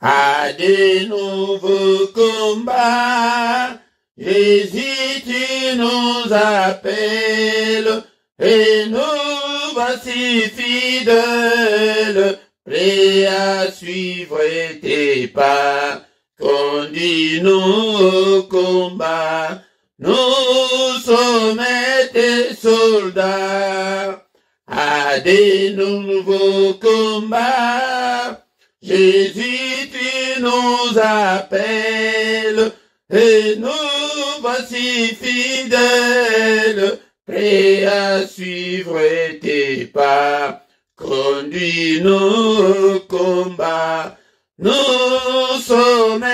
à des nouveaux combats. Jésus, tu nous appelles, et nous voici fidèles, prêts à suivre tes pas. Conduis-nous au combat, nous sommes tes soldats, à des nouveaux combats. Jésus, tu nous appelles, et nous voici fidèles, prêts à suivre tes pas. Conduis-nous au combat, nous sommes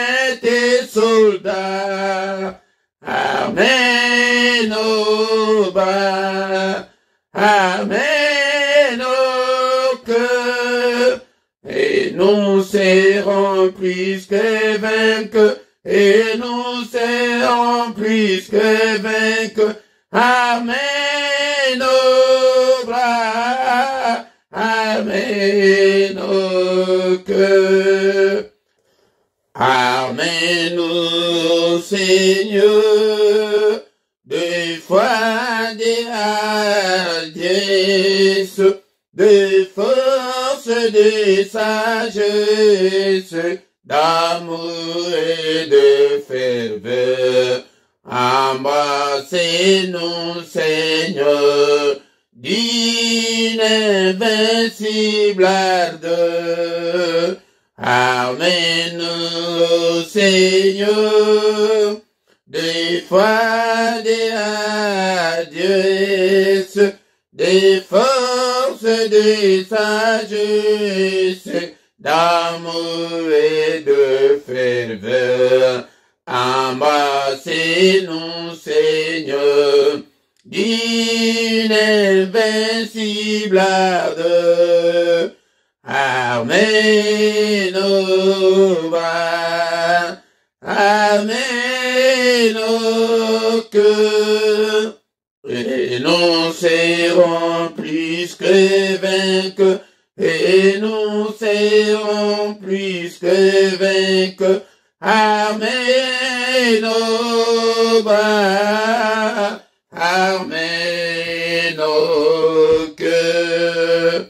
tes soldats. Amen au bas, amen au cœur, et nous serons plus que vainqueurs, et nous serons plus que vainqueurs. Amen au bras, amen au cœur. Amen au Seigneur, de foi, de hardiesse, de force, de sagesse, d'amour et de ferveur. Embrassez-nous, Seigneur, d'une invincible ardeur. Amen au Seigneur, de foi, de hardiesse, de force, de sagesse, d'amour et de ferveur. Embrassez-nous, Seigneur, d'une invincible ardeur. Amen au bas, amen au cœur, et nous serons plus que vainqueurs, et nous serons plus que vainqueurs. Amen au bas, amen au cœur.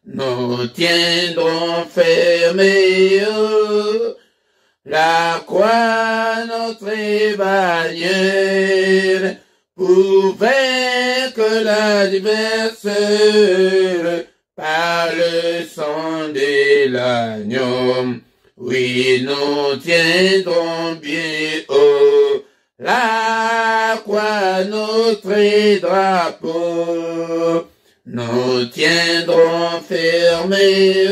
Nous tiendrons fermés la croix, notre bannière, pour vaincre l'adversaire par le sang de l'agneau. Oui, nous tiendrons bien haut la croix, notre drapeau. Nous tiendrons fermés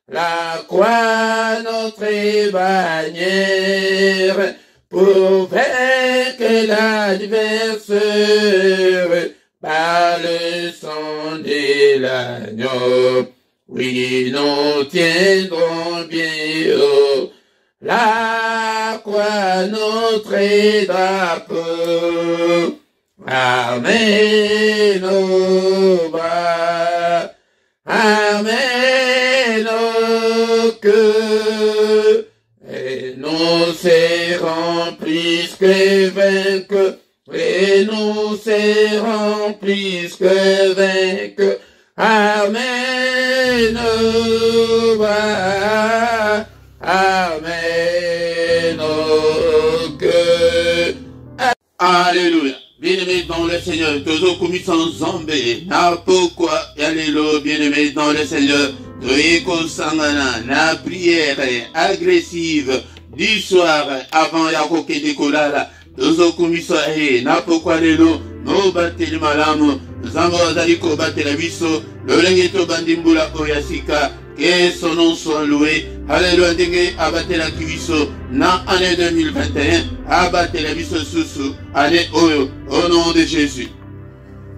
la croix, notre bannière, pour vaincre l'adversaire par le sang de l'agneau. Oui, nous tiendrons bien haut la croix, notre drapeau. Amen au bas, amen au cœur, et nous serons plus que vainqueurs, et nous serons plus que vainqueurs. Amen au bas, amen au cœur. Alléluia. Bien-aimés dans le Seigneur, toujours commis sans zambé, na pourquoi, alléluia, bien-aimés dans le Seigneur, Toyeko Sangana, na prière agressive du soir avant Yakoke Dekolala, toujours commis sans na pourquoi alléluia, no battez malamu, Zambo Zaliko battez la biso, le lengeto bandimbula oyasika, que son nom soit loué. Alléluia, ndenge abatté la kiviso na année 2021, abatté la biso susu, année oyo, au nom de Jésus.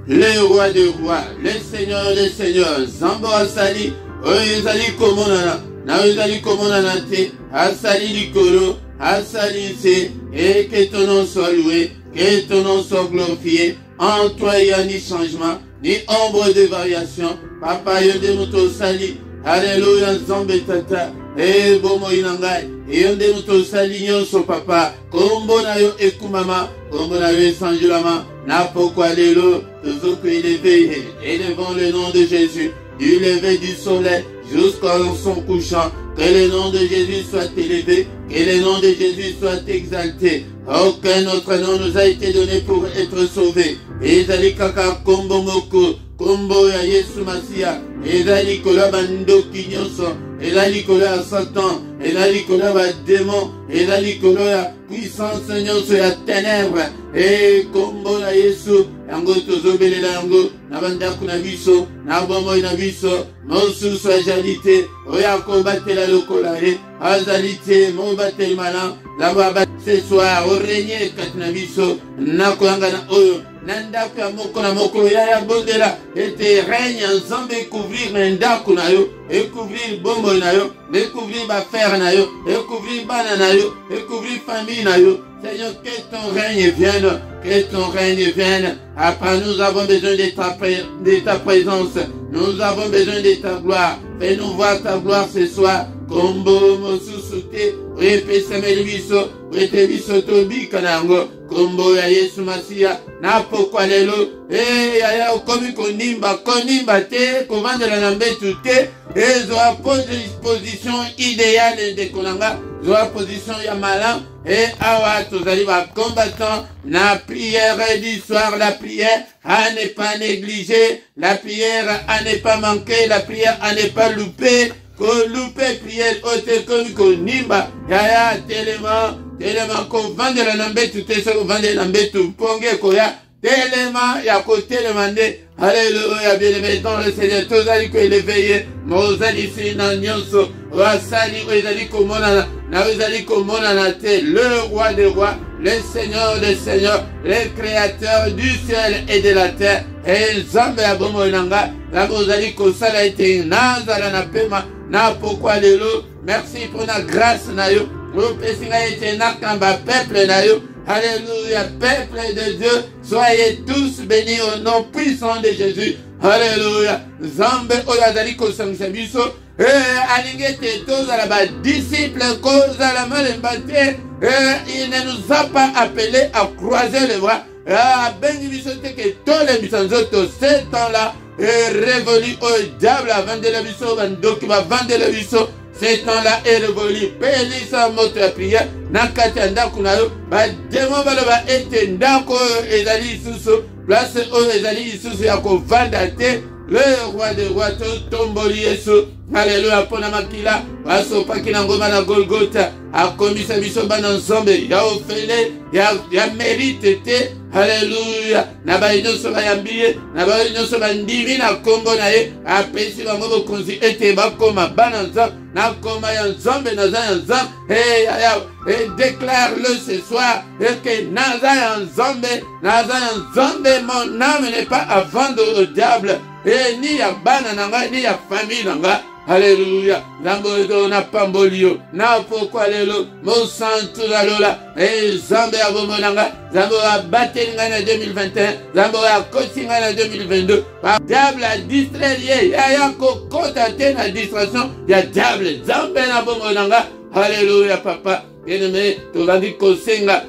Le roi des rois, le seigneur des seigneurs, Zambo Asali, oyezali komonana, na oyezali komonana te, Asali likolo, Asali se, et que ton nom soit loué, que ton nom soit glorifié, en toi il n'y a ni changement, ni ombre de variation, Papa Yode Moto Sali, Alléluia, Zambé Tata, e bomo inangai eyonde muto salinyo so papa kombo na yo ekumama kombo na yo esanjulama na pokwa lelo tozoko élevé élevant le nom de Jésus du lever du soleil jusqu'à son couchant. Que le nom de Jésus soit élevé, que le nom de Jésus soit exalté. Aucun autre nom nous a été donné pour être sauvé. Ezali kaka kombo moko, kombo ya Yesu Masia. Ezali kola bando kinyoso, ezali kola Satan, ezali kola ba démon, ezali kola ya puissance nyonso ya ténèbres. Et kombo ya Yesu, yango tozobelela yango, na bandako na biso, na bomoi na biso, mosusu ajalite, oya kombatela lokola ye, azalite, mobateli malan, laba ce soir, au régner katina biso, nakoyanga na oyo, nandako ya moko na moko ya bondela, ete règne nzambe couvrir ndako na yo, et couvrir bombo na yo, et couvrir ba frère na yo, et couvrir bana na yo, et couvrir famille na yo. Seigneur, que ton règne vienne, que ton règne vienne. Après, nous avons besoin de ta présence. Nous avons besoin de ta gloire. Fais-nous voir ta gloire ce soir. Kombo mosusute, repeseme biso, rete biso tobi kanango. Kombo ya Yesu Masia, na pokwa lelo. Ya komi konimba te, kovandela na mbetu te. Zoa position idéale de konanga, zoa position ya malin. Et awa tozali ba combattant na prière du soir, la prière à ne pas négliger, la prière à ne pas manquer, la prière à ne pas louper, ko louper prière ote komi ko nimba yaya telema ko vandela na mbetu te so vandela na mbetu ponge ko ya telema ya ko telema nde. Alléluia, bien-aimé dans le Seigneur, tozali ko élevé, mozali sina nyonso, wasali ozali ko monana, na ozali ko monana te, le roi des rois, le Seigneur des seigneurs, le créateur du ciel et de la terre, et Nzambe abomo nanga, la ozali ko sala ete nazala na pema, na pourquoi lelo, merci pour la grâce na yo, o pesinga ete nakamba peuple na yo. Alléluia, peuple de Dieu, soyez tous bénis au nom puissant de Jésus. Alléluia. Zambe oyazali kosangisa biso, alingete tozala ba disciple kozala malembate, il ne nous a pas appelé à croiser les bras. Bengi biso te ke tole bisanzoto, ce temps-là est révolu au diable avant de la biso, bandoki ba vendre biso. Ce temps-là est révolu. Pelisa moto ya prière. Nakati ndako na yo. Ba démon baloba ete ndako ezali susu. Place o ezali susu ya ko vanda te. Le roi des rois tomboli Yesu. Alléluia pona makila. Baso pakina ngoma na Golgotha. Akomisa biso bana nzombe. Ya ofele. Ya mérite te. Alléluia. Na ba nyonso ba yambiye. Na ba nyonso ba ndimi na kombo na ye. Apesi bango bokonzi ete bakoma bana nzambe. Na koma ya nzambe na za nzambe. Et déclare-le ce soir. Et que naza ya nzambe, mon âme n'est pas à vendre au diable. Et ni ya bana nanga, ni ya famille nanga. Alléluia. Zambo na pambolio. Na pourquoi lelo. Mon santo la lola. Et Zambe a bomonanga. Zambo a battu na 2021. Zambo a coaching na 2022. Diable a distrait. Ya kokota te na distraction. Ya diable. Zambe na bomonanga. Alléluia papa. Bien-aimé, tozali kosenga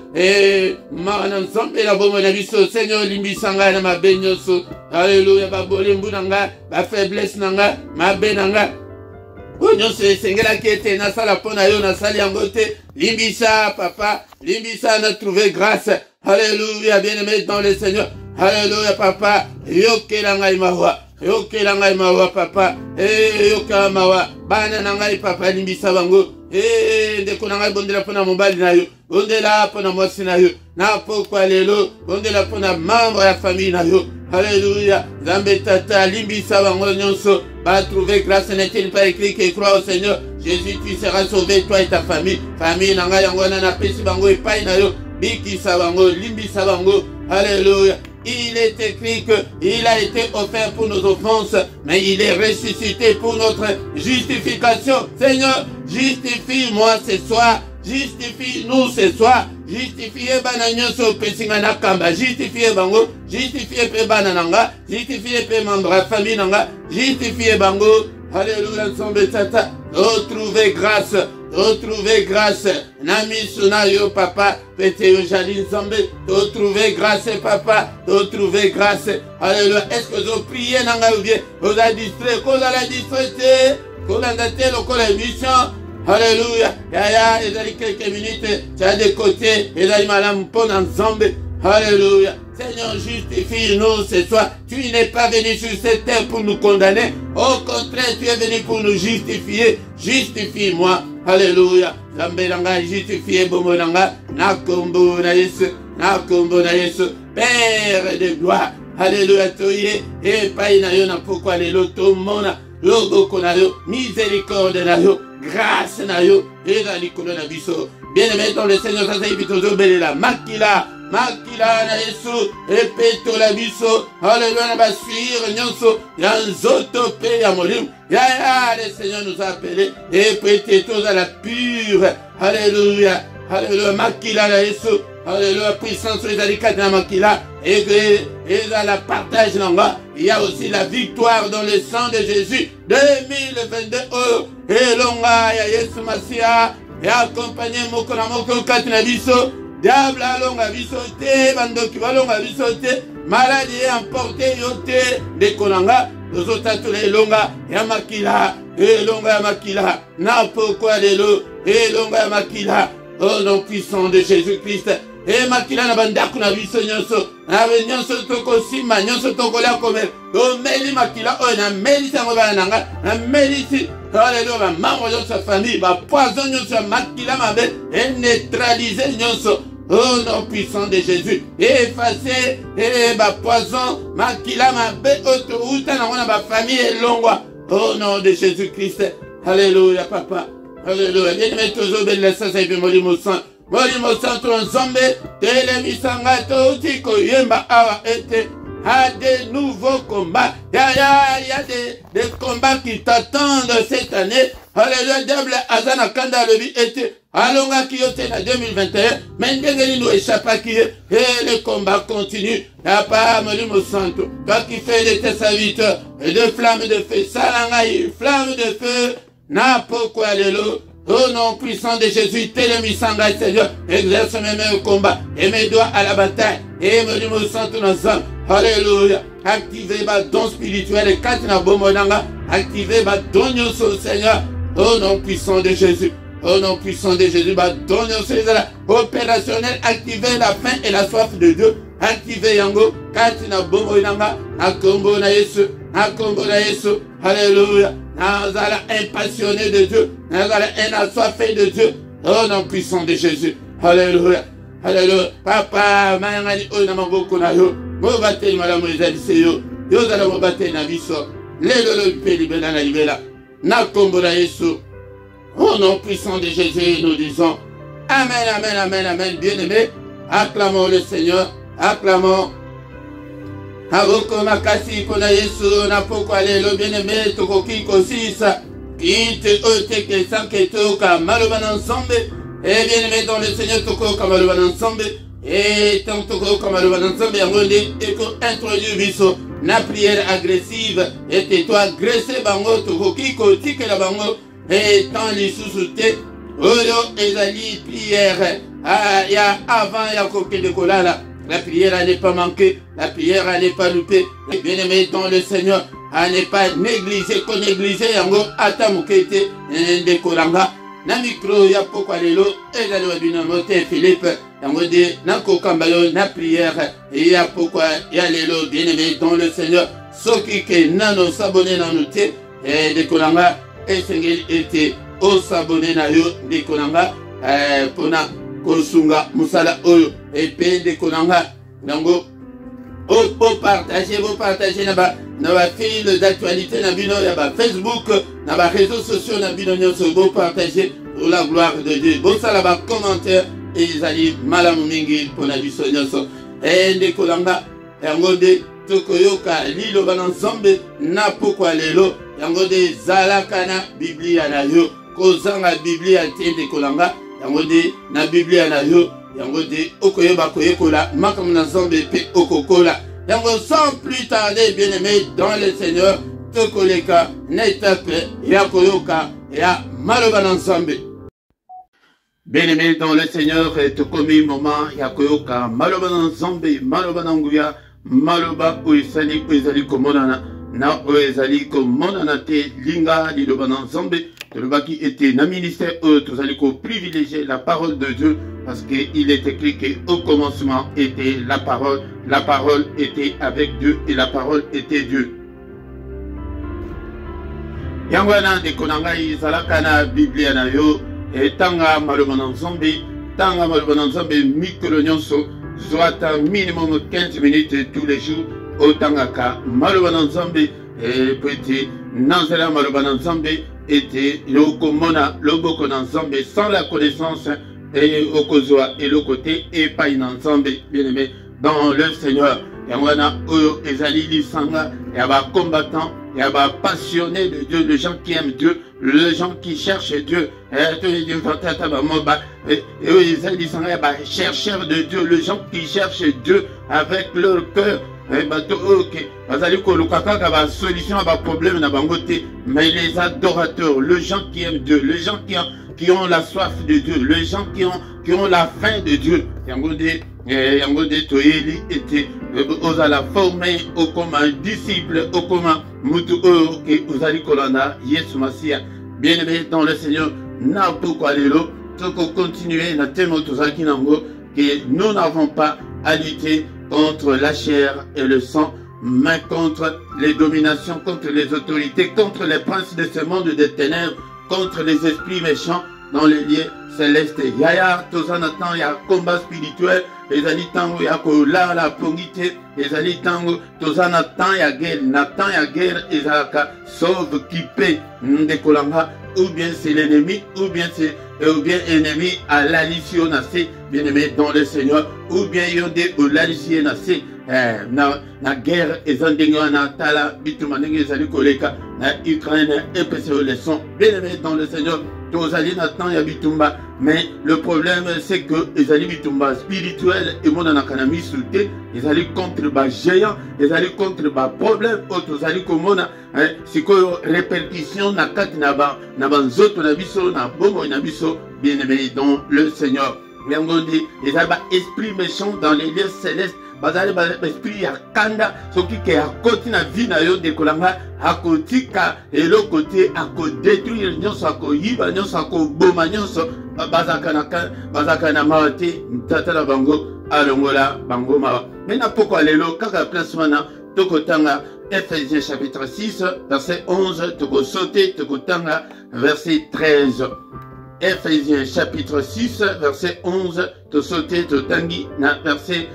mana nzambe na bomoi na biso Seigneur limbisa ngai na mabe nyonso. Alléluia babolembu na ngai bafaiblesse na ngai mabe na ngai oyo nyonso esengelaki ete nasala mpo na yo nasali yango te. Limbisa papa, limbisa na trouver grâce. Alléluia bien-aimé dans le Seigneur. Alléluia papa, yokela ngai mawa. Yokela ngai mawa papa, yoka mawa bana na ngai papa limbisa bango. Ndeko na ngai bondela pona mobali na yo, bondela pona mwasi na yo, na pokwa lelo bondela pona membre ya famille na yo. Alléluia. Zambe tata limbisa bango nyonso ba trouver grâce. N'est-il pas écrit que crois au Seigneur Jésus tu seras sauvé toi et ta famille. Famille na ngai yango na pesi bango epai na yo, bikisa bango limbisa bango. Alléluia. Il est écrit qu'il a été offert pour nos offenses, mais il est ressuscité pour notre justification. Seigneur, justifie-moi ce soir, justifie-nous ce soir, justifie bananyoso pesinga na kamba, justifie bango, justifie pe banananga, justifie pe membre famille nanga, justifie bango. Alléluia, Nzambe tata. Retrouver grâce. Retrouver grâce. Namisuna yo papa. Pete yo jali nzambe. Retrouver grâce papa. Retrouver grâce. Alléluia. Est-ce que vous priez nanga ou bien vous avez distrait? Vous avez distrait. Vous avez émission. Alléluia. Yaya, il y a quelques minutes. Tu as des côtés. Il y a madame Pon ensemble. Alléluia. Seigneur, justifie-nous ce soir. Tu n'es pas venu sur cette terre pour nous condamner. Au contraire, tu es venu pour nous justifier. Justifie-moi. Alléluia. Zambelanga, justifié, Bomonanga. Nakombo na Yesu. Nakombo na Yesu. Père de gloire. Alléluia. Toye. Et païna yo na pourquoi les lotos mona. Logo na yo. Miséricorde na yo. Grâce na yo. Et la likolo na biso. Bien-aimé dans le Seigneur, ça s'est bitozo belela. Makila. Makila na Yesu, epeto la biso, alléluia na basir, nyonso, yanzoto pe ya molim, ya, le Seigneur nous a appelés, et prêtez tous à la pure, alléluia, alléluia, makila na Yesu, alléluia, puissance les alicates na makila, et dans la partage nanga, il y a aussi la victoire dans le sang de Jésus, 2022, oh, et longa, ya Yesu Masia, et accompagné mokona moko katina biso, diable alonga biso te, bandoki balonga biso te, maladie emporté yo te, de konanga, tozotatu elonga ya makila, elonga ya makila, na pourquoi lelo, elonga ya makila, au nom puissant de Jésus-Christ, et makila na bandaku na biso nyonso, na nyonso toko sima, nyonso toko la komel, o meli makila, o na meli sango bananga, na meli si, alléluia, membre de sa famille, ba poison nyonso makila mabe, et neutraliser nyonso, au nom puissant de Jésus, effacer, et ba poison, makila mabe, autoroute, na ba famille et longwa, au nom de Jésus-Christ, alléluia, papa, alléluia, bien-aimé, toujours belle ça, ça y fait molimo sang, molimo sang, tout ensemble, télémisanga, tout tiko, yemba, awa, ete, à des nouveaux combats. Il y a des combats qui t'attendent cette année. Alléluia, diable, Azana Kanda Levi était Alonga Kiyote na 2021. Mais Ndengeli nous échappe à qui et le combat continue. Il n'y a pas Molimo Santo. Toi qui fais de tes serviteurs et de flammes de feu. Salangaï, flammes de feu. N'a pourquoi l'élo. Au nom puissant de Jésus, Télémisanga, Seigneur, exerce mes mains au combat et mes doigts à la bataille. Et Molimo Santo ensemble. Alléluia. Activez ma don spirituel et Katina Bomonanga. Activez ma don au Seigneur. Au nom puissant de Jésus. Au nom puissant de Jésus. Ma don Seigneur. Opérationnel. Activez la faim et la soif de Dieu. Activez Yango. Katina Bomonanga. Akombo na Yesu. Akombo na Yesu. Alléluia. Nazala impassionné de Dieu. Nazala assoiffé de Dieu. Au nom puissant de Jésus. Alléluia. Alléluia. Papa, mayangani o na maboko na yo. Mobate malamu ezalise yo. Yo zala mobate na biso. Lelo lo pe libela na libela. Na kombo na Yesu. Au nom puissant de Jésus, nous disons Amen, Amen, Amen, Amen. Bien-aimés, acclamons le Seigneur. Acclamons. Avoko makasi kona Yesu na pourquoi lelo bien-aimé tokoki kosisa. Ite ote ke sanke toka maloban ensemble. Et bien-aimé dans le Seigneur toko kamaloban ensemble. Et tant toko kamaloban ensemble yangonde eko introduire biso na prière agressive. Et tais-toi agressé bango tokoki kotike la bango. Et tant les sous-soutés. Oyo ezali prière. Ah ya avant ya koke de kolala. La prière n'est pas manquée, la prière n'est pas loupée. Bien-aimé dans le Seigneur, à ne pas négliger, qu'on négliger, yango atamukete, ndekolanga. Na micro ya pokwa lelo, ezali wabina mote Philippe, yango de na kokambayo na prière, et ya pokwa ya lelo, bien-aimé dans le Seigneur, soki ke nano s'abonner na nous te, et ndekolanga, et sengeli ete, o s'abonner na yo, ndekolanga, pona, Kosunga, Musala Oyo, et P de Konanga, Nango, vous partagez na fil d'actualité, na bino, na Facebook, na réseaux sociaux, na bino, vous partagez pour la gloire de Dieu. Bon, ça là-bas, commentaire, et ils allaient malamu mingi pour la vie sonyoso. Et de Konanga, yango de Tokoyoka, lilo banensemble, na pourquoi lelo, yango de Zalakana, Biblia na yo, Kozanga Biblia de Konanga, yango de na Biblia na yo yango de okoyeba koyekola makamuna nzambe pe okokola yango sans plus tarder bien-aimé dans le Seigneur tokoleka na étape ya koyoka ya maloba na nzambe. Bien-aimé dans le Seigneur, tokomi moment ya koyoka maloba na nzambe, maloba na nguya, maloba oezali komonana na oezali komonana te linga liloba na nzambe. Tolobaki était na ministère tozali ko privilégier la parole de Dieu parce que il est écrit qu'au commencement était la parole était avec Dieu et la parole était Dieu. Yangwana de konangai zalaka na Biblia na yo tanga maloba na nzambe mikolo nyonso zwata minimum 15 minutes tous les jours otangaka maloba na nzambe petit nanzela maloba na nzambe était lokomona loboko na nzambe sans la connaissance et okozwa et le côté et pas une ensemble bien-aimé dans le Seigneur. Yangwana oyo ezali lisanga ya ba combattant ya ba passionné de Dieu, les gens qui aiment Dieu, les gens qui cherchent Dieu. Chercheurs de Dieu, les gens qui cherchent Dieu avec leur cœur. Solution à un problème na bangote, mais les adorateurs, les gens qui aiment Dieu, les gens qui ont la soif de Dieu, les gens qui ont la faim de Dieu. Yangode Toyeli était aux à la former au comme un disciple, au comme un mutu et aux alikolana Yesu Masia. Bien-aimé dans le Seigneur, n'a pourquoi l'élo, pour continuer na thème autosakinango que nous n'avons pas à lutter contre la chair et le sang, mais contre les dominations, contre les autorités, contre les princes de ce monde des ténèbres, contre les esprits méchants dans les lieux célestes. Yaya, Tozanatan, il y a combat spirituel, les alitango, il y a la pongite, les alitango, Tozanatan, il y a guerre, Nathan, il y a guerre, et Zaka, sauve, qui paie, Ndekolanga, ou bien c'est l'ennemi, ou bien c'est ennemi à l'allition nassé, bien-aimé dans le Seigneur, ou bien yonde ou l'allition nassé, na guerre, et zandingo na tala, bitumanenge zali koleka, na Ukraine, et pese les sons, bien-aimé dans le Seigneur, Tozali Nathan ya bitumba, mais le problème c'est que les ali bitumba spirituel et mon anakanami souté, ils allaient contre ba géant, ils allaient contre ba problème, Tozali komona, c'est que répercussion na kat na ba nzoto na biso na bomo na biso, bien-aimé dans le Seigneur. Yangondi, ils avaient esprit méchant dans les lieux célestes. Bazali esprit ya kanda soki ke akoti na vie na yo dekolanga akotika elo côté ako détruire nyonso ako yiba nyonso ako boma nyonso bazaka na mawate tata la bango alongola bango mawa. Mena poko lelo kaka place wana tokotanga Ephésiens chapitre 6 verset 11 toko sauter tokotanga verset 13. Ephésiens chapitre 6 verset 11 to sauter to tangi na verset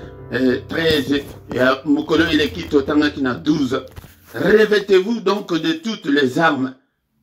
13 et à Mukolo il est qui 12. Revêtez-vous donc de toutes les armes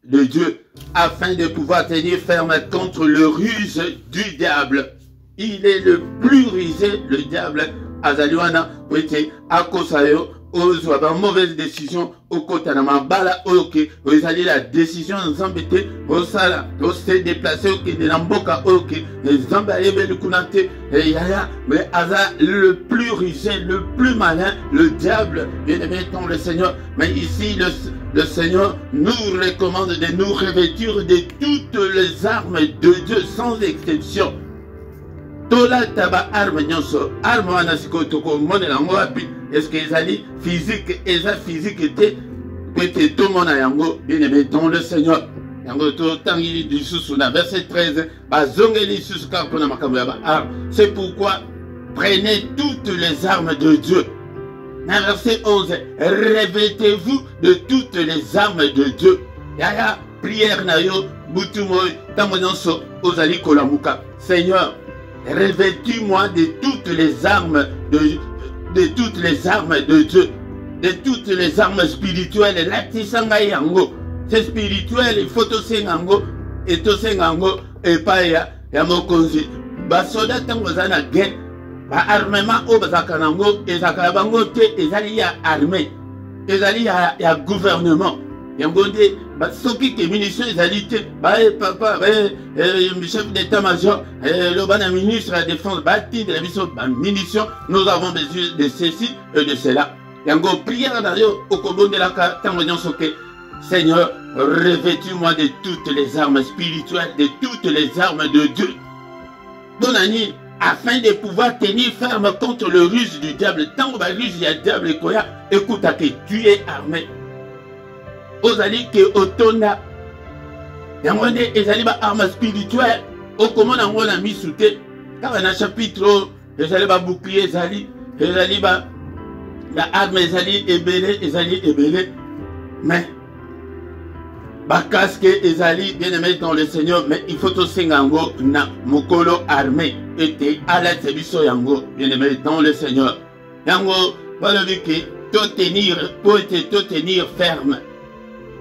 de Dieu afin de pouvoir tenir ferme contre le ruse du diable. Il est le plus rusé, le diable. Azaliwana, ouete, akosayo, ozwa ba mauvaise décision au côté na mabala oke ozali la décision nzambete osala ose déplacer oke de namboka oke nzamba yebeli kunate yaya mais aza le plus rusé, le plus malin, le diable, bien-aimé dans le Seigneur. Mais ici le Seigneur nous recommande de nous revêtir de toutes les armes de Dieu sans exception. Tola taba arme nyonso arme wana siko toko monela ngo api est-ce que ezali physique eza physique te peut-être tout mona yango bien-aimé dans le Seigneur yango to tangi du sous na verset 13 bazongeli sous ka pona makambo ya ba arme. C'est pourquoi prenez toutes les armes de Dieu. Na verset 11 revêtez-vous de toutes les armes de Dieu. Yaya prière na yo butumo tango nyonso ozali kolamuka Seigneur revêtis-moi de toutes les armes de toutes les armes de Dieu, de toutes les armes spirituelles. La tisanga yango, c'est spirituel, il faut to sengango et to sengango et pas ya mokonzi. Ba soda tango zana guerre, ba armement o bazakanango et zakabango te ezali ya armée, ezali ya gouvernement. Yangonde soki ke munitions ezali te ba papa chef d'état-major le bana ministre de la défense bati de la mission munitions nous avons besoin de ceci et de cela. Yango prière na yo okobondelaka tango nyonso ke Seigneur, revêtis-moi de toutes les armes spirituelles, de toutes les armes de Dieu. Bon ami, afin de pouvoir tenir ferme contre le ruse du diable. Tant que ruse du diable, écoute, tu es armé. Ozali que otona. Yangwande ezali ba arme spirituelle. Okomona ngona misute. Kaba na chapitre ezali ba bouclier ezali ba la arme ezali ebele. Mais ba casque ezali bien aimé dans le Seigneur, mais il faut aussi ngango na mokolo armé était à la service yango bien aimé dans le Seigneur. Yango voilà que te tenir ferme.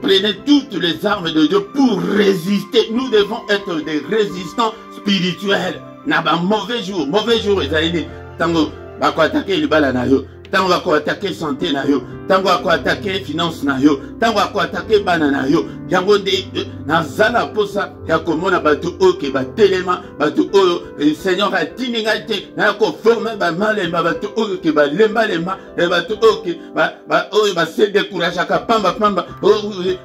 Prenez toutes les armes de Dieu pour résister. Nous devons être des résistants spirituels. Na ba mauvais jour ezali tango ba ko attaquer libala na yo. Tango ba ko attaquer santé na yo. Tango ba ko attaquer finance na yo. Tango ba ko attaquer bana na yo. Yango de na zala posa ya komona batu oke ba telema batu oyo Seigneur a tininga te na ko former ba malemba batu oke ba lemba e batu oke ba oyo ba se décourager ka pamba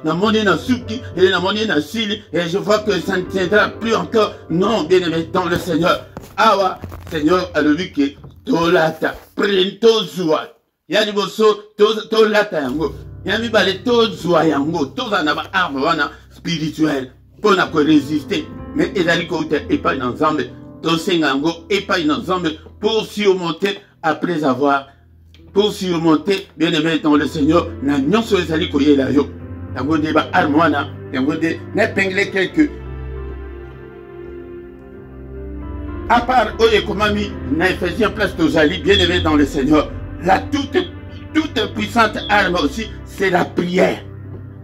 na moni na suki et na moni na sili et je vois que ça ne tiendra plus encore. Non, bien aimé dans le Seigneur. Awa Seigneur a le que tolata prento zwa ya liboso tolata yango ya mibale tozwa yango tozana ba arme wana spirituelle pour na ko résister mais ezali ko te epai na Nzambe tosenga yango epai na Nzambe pour surmonter après avoir bien aimé dans le Seigneur na nyonso ezali ko yela yo yango de ba arme wana yango de n'épingler quelques. À part Oyekomami, na Ephésiens place Tozali, bien aimé dans le Seigneur, la toute puissante arme aussi, c'est la prière.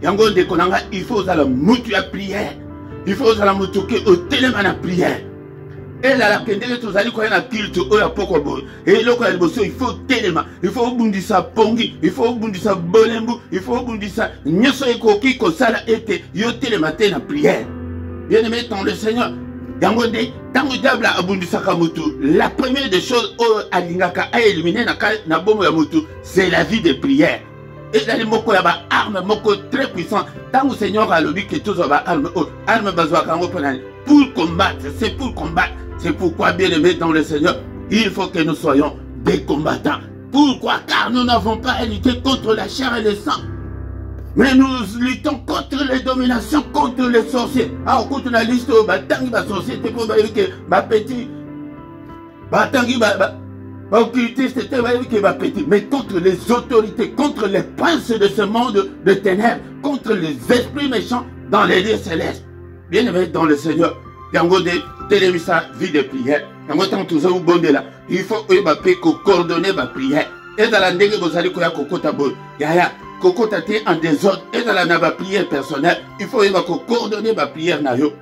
Yango de Konanga, il faut la mutu la prière. Il faut la mutuke au téléman la prière. Et là, la kendele Tozali, quand il y a un culte, oya poko boy. Et là, quand il faut téléman, il faut bundisa pongi, il faut bundisa bolembu, il faut bundisa nyoso ekoki kosala ete yo télématé la prière. Bien aimé dans le Seigneur. La première des choses à éliminer c'est la vie de prière. Et là, il y a une arme très puissante. Tant que le Seigneur a le but que tous les armes pour combattre, c'est pour combattre. C'est pourquoi, bien aimé dans le Seigneur, il faut que nous soyons des combattants. Pourquoi? Car nous n'avons pas à lutter contre la chair et le sang. Mais nous luttons contre les dominations, contre les sorciers. Ah, contre la liste, tangi ba sorcier, te pour que ba petit, tangi ba occultiste, te ba petit. Mais contre les autorités, contre les princes de ce monde de ténèbres, contre les esprits méchants dans les lieux célestes. Bien aimé dans le Seigneur, yango de télémisa vie de prière. Yango tant tous vous bon de là. Il faut coordonner ma prière. Et dans la ndenge vous allez koya kokota bo. Yaya. Koko tate en désordre et dans la prière personnelle, il faut coordonner ma prière na yo.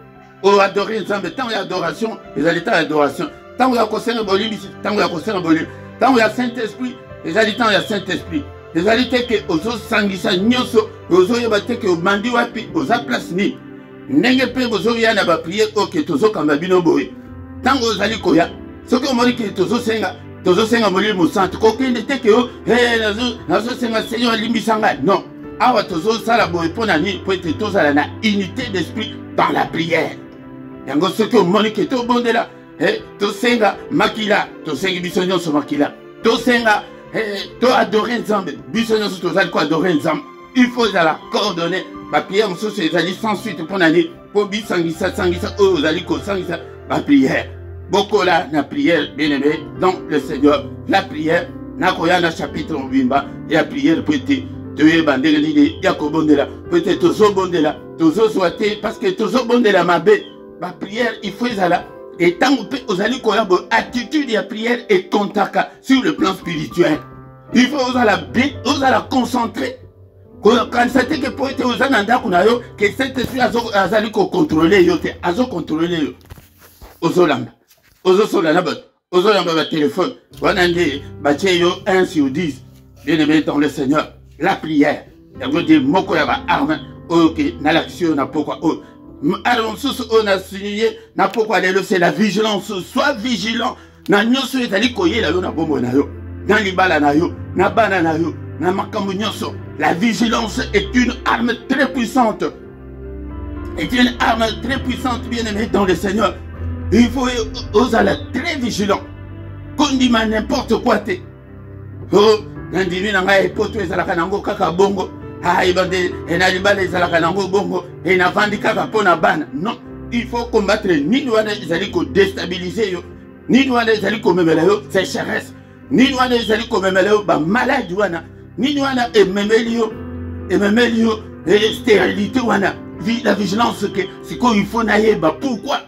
O adorer Nzambe, tant il y a adoration, les alités adoration. Tant il y a conseil bolim, tant il y a conseil bolim. Tant il y a Saint-Esprit, les alités il y a Saint-Esprit. Les alités que ozo sangisa nyoso, ozo yabate que mandi wapi, oza place ni. Nenge pe ozo ya na ba prière ok tozo kamba bino boy. Tant ozali koya, ce que moni que tozo senga tozo senga moli musantu kokende te ke o nazo senga Seigneur limbisanga non awa tozo sala boy pona ni po ete tozala na unité d'esprit dans la prière yango ce que moni ke to bondela to senga makila to sengi biso nyonso makila to senga to adorer Nzambe biso nyonso tozali ko adorer Nzambe il faut la coordonner ba prière mosusu ezali sans suite pona ni po bisangisa sangisa o ozali ko sangisa ba prière. Beaucoup là, la prière, bien aimé, dans le Seigneur, la prière, na koya na chapitre 8, et la prière peut être, tu bandé l'idée, yakobondela, peut-être tozo bondela, tozo souhaité, parce que tozo bondela ma bête, ma prière, il faut ça et tant que vous allez koya bo attitude de la prière et contact sur le plan spirituel, il faut vous la concentrer. Quand c'était que pour être aux ananda kunayo, que cet esprit azali ko contrôler yo te, azo contrôler yo, ozolamba. Ozo sola na bot, ozo yamba ba téléphone, wanande bache yo 1 sur 10. Bien aimé dans le Seigneur, la prière. Yango de moko ya ba arme, ok, na l'action na pourquoi oh. Arme sous on a signé na pourquoi c'est la vigilance, sois vigilant. Na nyoso ezali koyela yo na bombo na yo. Na libala na yo, na bana na yo, La vigilance est une arme très puissante. Est une arme très puissante, bien aimé dans le Seigneur. Il faut oser être très vigilant. Quand on dit n'importe quoi, oh, on dit non, il faut combattre ni nous déstabiliser, ni nous c'est sécheresse, ni nous malade, ni nous et stérilité. La vigilance, c'est qu'il faut naïe. Pourquoi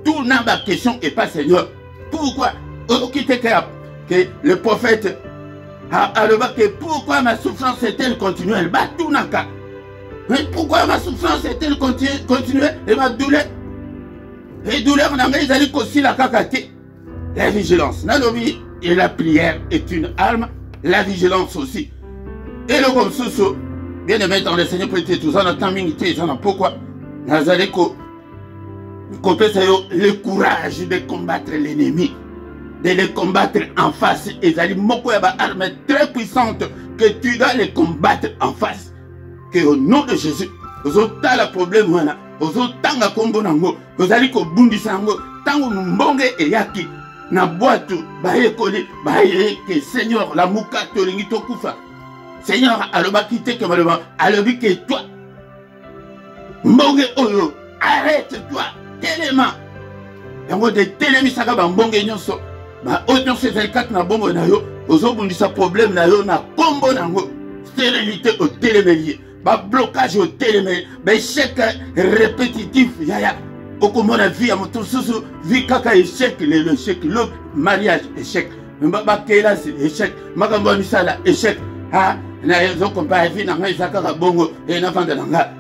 tout n'a pas question et pas Seigneur. Pourquoi que le prophète a que pourquoi ma souffrance est-elle continuelle? Tout n'a qu'à. Mais pourquoi ma souffrance est-elle continuelle? Et ma douleur? Et douleur, on a mis aussi la kakate. La vigilance. Et la prière est une arme. La vigilance aussi. Et le comme sous bien aimé dans le Seigneur, peut-être tout ça, notre temps minité, pourquoi? Le courage de combattre l'ennemi, de les combattre en face. Et ça dit, arme très puissante que tu dois les combattre en face. Que au nom de Jésus, vous avez le problème, vous avez le combo, vous allez au bout du sang, tant que nous et yaki, na boîte, que Seigneur, la mouka, to kufa. Seigneur, aloba quitte que malheureusement, alobi que toi, mbonge oyo, arrête-toi, tellement. Yango de telemi saka ba mbonge nyonso, ba oyo c'est kat na bongo na yo, ozobundisa problème na yo na kombo nango, stérilité au télémélier, ba blocage au télémélier, ba échec répétitif, yaya, okomona vie à mon tour, vie kaka échec, l'échec, le mariage échec, ba kela échec, makambo misala échec, ah. Na yezo comparé vie na ngai zakaka bongo et na vanda nga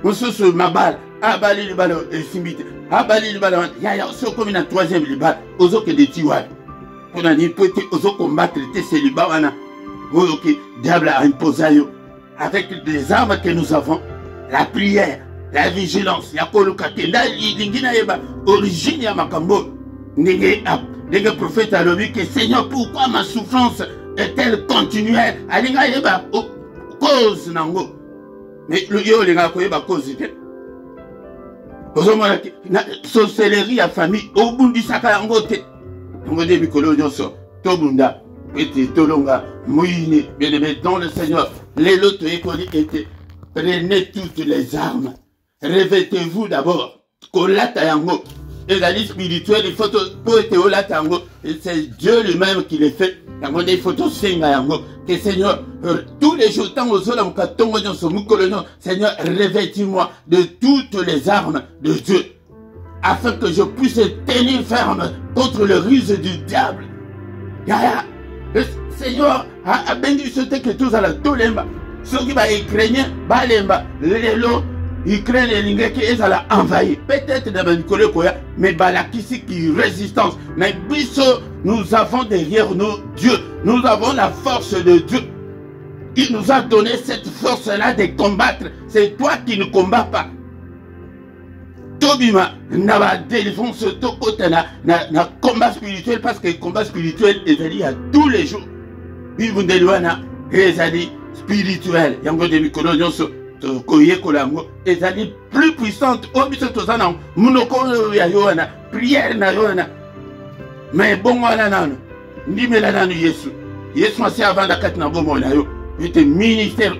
mususu mabal abali libalo et simbite abali libalo ya so comme na troisième libal ozo que de tiwa pour na ni peut ozo combattre te célibat wana oyo que diable a imposé yo avec des armes que nous avons, la prière, la vigilance ya koluka tenda lingina yeba origine ya makambo ndenge prophète a dit que Seigneur, pourquoi ma souffrance est-elle continuelle? Alinga yeba cause nango. Mais le yo linga ko yeba cause te. Ozomona na sorcellerie à famille obundi saka yango te. Ngo de bikolo nyonso tobunda ete tolonga mouine bien aimé dans le Seigneur. Les lots écoli étaient prenez toutes les armes. Revêtez-vous d'abord. Kolata yango. Et la vie spirituelle, il faut c'est Dieu lui-même qui les fait. Il faut que Seigneur, tous les jours, Seigneur, revêtis-moi de toutes les armes de Dieu, afin que je puisse tenir ferme contre le ruse du diable. Le Seigneur a béni ce que tous à la tolemba. Ceux qui va ukrainien, balemba, l'élo. Ukraine et l'Ingéki est à la envahi. Peut-être dans le Koya, mais Balakisi qui résistance. Mais nous avons derrière nous Dieu. Nous avons la force de Dieu. Il nous a donné cette force-là de combattre. C'est toi qui ne combats pas. Tobima, n'a pas délivrance na combat spirituel parce que le combat spirituel est lié à tous les jours. Bibundeluana, ezali spirituel. Yango de Mikolonyoso. Et ça dit plus puissante au biso tozana munoko ya yoana prière na yoana mais bon wana nanu ndimela nanu Yesu masi avant la kati na bomo na yo était ministère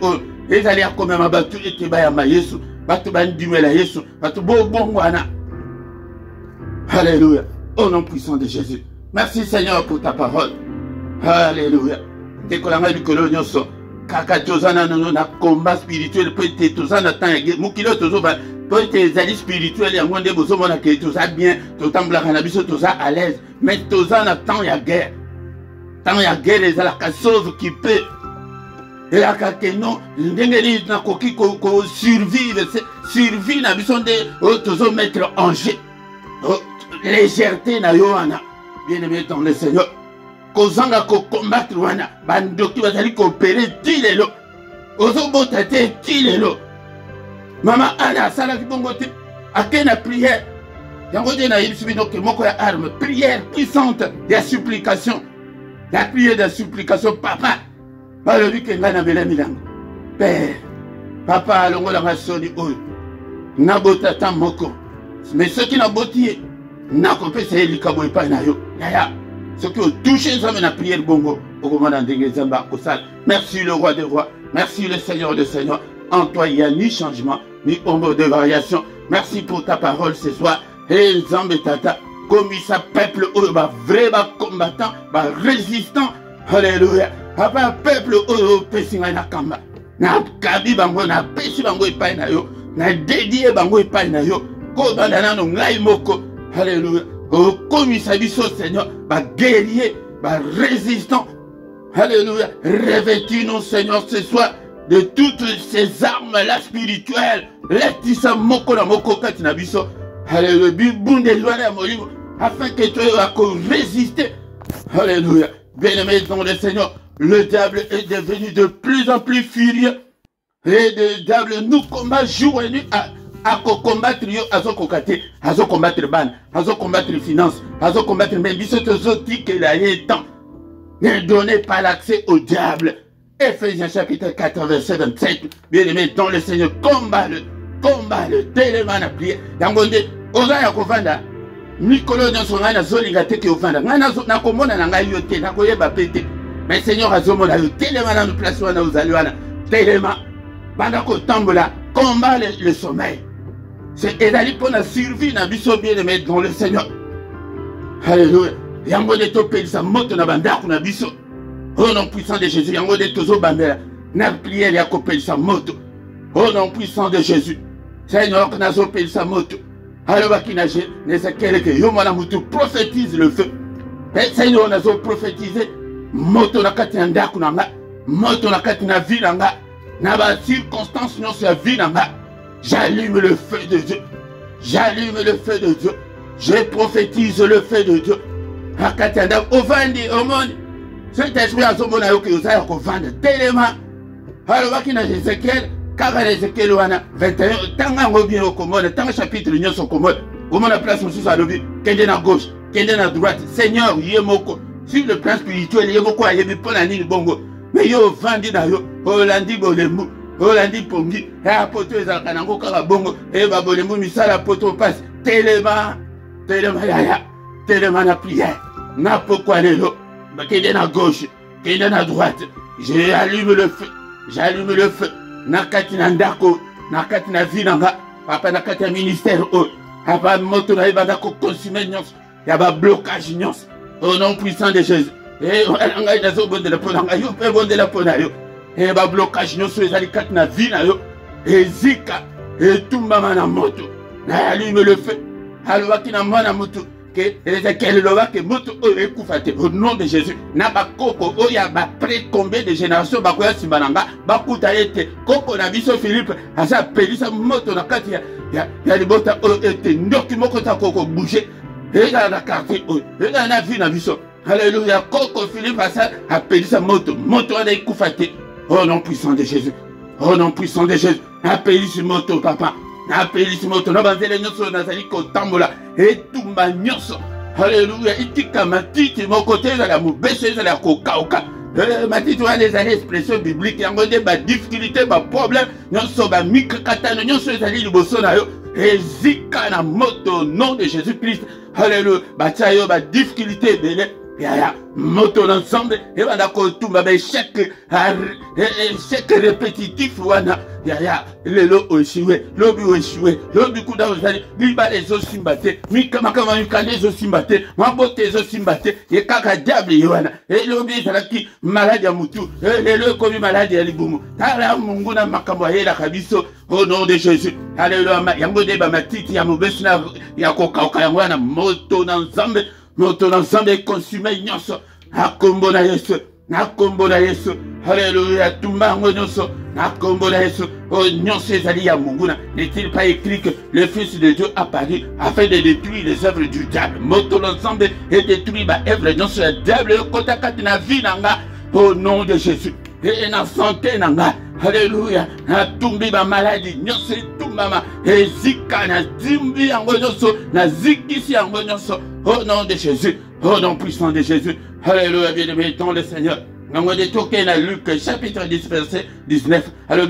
et ça a comme ma batu et ba ma Yesu batu ba ndimela Yesu batu bon wana. Alléluia, au nom puissant de Jésus. Merci Seigneur pour ta parole. Alléluia. Décolama du colonioso. Kaka tozana na combat spirituel peut-être tozana temps mukilo tozoba peut-être zali spirituel ya ngondé bozomona ke toza bien totambla na biso toza à l'aise mais tozana temps ya guerre les la chose qui peut et la kakeno ndengeli na koki ko survivre na biso de tozo mettre en jeu légèreté na yoana bien aimé dans le Seigneur. Kozanga ko combattre wana bandoki bazali coopérer tilelo ozobota te tilelo mama ana sala kibongo te akena prière yango de na yibisibino ke moko ya arme prière puissante de supplication la prière de supplication papa balobi ke ngai nabela milango père papa alongola nga soni oyo nabota ata moko mais soki naboti ye nakopesa ye likabo epai na yo yaya soki otouche nzambe na prière bongo okomona ndenge nzambe akosala. Merci le roi des rois, merci le Seigneur des seigneurs. En toi il n'y a ni changement ni ombre de variation. Merci pour ta parole ce soir. Et nzambe tata comme sa peuple oyo ba vrai ba combattant ba résistant. Alléluia. Papa peuple oyo pesi ngai na kamba na kabi bango na pesi bango epai na yo na dédié bango epai na yo ko bandana no ngai moko. Alléluia. Okomisa biso Seigneur ba guerrier ba résistant. Alléluia. Revêtis-nous Seigneur ce soir de toutes ces armes-là spirituelles. Letisa moko na moko kati na biso. Alléluia. Bibunde loin à molimo afin que tu aies résister. Alléluia. Bien-aimés dans le Seigneur, le diable est devenu de plus en plus furieux. Et le diable nous combat jour et nuit à combattre yo, à combattre ban, à combattre finance, à combattre même biso tozoti que la temps. Ne donnez pas l'accès au diable. Ephésiens chapitre 4 verset 27. Bien-aimés dans le Seigneur, combat-le, tellement à prier. Yangonde, oza ya kovanda. Mikolo nyonso ngai nazolinga te ke ovanda ngai nakomona na ngai yo te nakoyeba pe te mais Seigneur azomona yo telema na place wana ozali wana telema banda kotambola combat le sommeil c'est ezali pour la survie na biso bien-aimé dans le Seigneur. Alléluia. Yango de topelisa moto na bandako na biso au nom puissant de Jésus. Yango de tozobandela na prière ya kopelisa moto au nom puissant de Jésus. Seigneur nazopelisa moto. Alors, prophétise le feu. Seigneur, on a prophétisé. Moto na kati ndako nanga, moto na kati na vie nanga, na ba circonstance non sa vie nanga. J'allume le feu de Dieu. J'allume le feu de Dieu. Je prophétise le feu de Dieu. Akati ndako ovandi omoni. Cet esprit azomona yo ke osaya ko vanda tellement. Alors bakina Ezekiel car Ezekiel 21, tant qu'on bien au commode, tant chapitre l'union sont commodes, au moins la place sous sa lobby, qu'elle est à gauche, qu'elle est à droite, Seigneur, yemoko, sur le plan spirituel, yemoko, yemoko, la nid bongo, mais yo vandi na yo, Holandi bolemou, Holandi pongi, et apoto les alcanango karabongo, et babolemou misala poto passe, tellement la prière, n'a pourquoi les lots, qu'elle est à gauche, qu'elle est à droite, j'allume le feu. Nakati na ndako, nakati na vie nanga, papa nakati na ministère o, papa moto na ibada ko consumer nyons, yaba blocage nyons, au nom puissant de Jésus. Et anga itazo bonde la ponanga yo, pe bonde la ponayo. Et ba blocage nyons ezali kati na vie na yo, et zika, et tout mama na moto, na allume le feu, alwaki na mwana moto. Au nom de Jésus, na bakoko oya ba près combien de générations bakoya simbananga bakuta ete koko na biso Philippe asa pelisa moto na kati ya libota o ete ndoki moko ta koko bouger et na quartier o et na vie na biso. Alléluia. Koko Philippe asa pelisa moto na ikufate. Au nom puissant de Jésus, au nom puissant de Jésus, pelisa moto papa. Appelez moto na banzele nyonso nazali kotambola etumba nyonso. Alléluia. Itika matiti mokote za la mubese za la kokauka. Matiti wana ezali expression biblique yango nde ba difficulté ba problème nyonso ba mikakatano nyonso ezali liboso na yo ezika na moto nom de Jésus-Christ. Alléluia. Batia yo ba difficulté ebele yaya moto l'ensemble et banda kotumba ba échec répétitif wana yaya lelo oshiwe lobi kuda ozali liba lezo simbate mikama mikande zo simbate mabote zo simbate ye kaka diable wana et lobi salaki malade ya mutu lelo komi malade ya libumu tala mungu na makambo ya kabiso au nom de Jésus. Alléluia. Yango de ba matiti ya mobesina ya kokauka yango na moto na nzambe. Moto l'ensemble est consumé nyonso. Nakombo na Yesu. Alléluia. Tumbango nyonso. Nakombo na Yesu. Oh nyonso ezali ya munguna. N'est-il pas écrit que le Fils de Dieu apparu afin de détruire les œuvres du diable? Moto l'ensemble est détruit par œuvre nyonso ya diable. Kotakati na vie nanga. Au nom de Jésus. Et na santé nanga. Alléluia. Na tumbi ba maladie nyonso tumbama. Ezika na dimbi yango nyonso. Na zikisi yango nyonso. Au nom de Jésus, au nom puissant de Jésus. Alléluia, bien-aimé dans le Seigneur. Nous avons toqué dans Luc chapitre 10 verset 19. Alors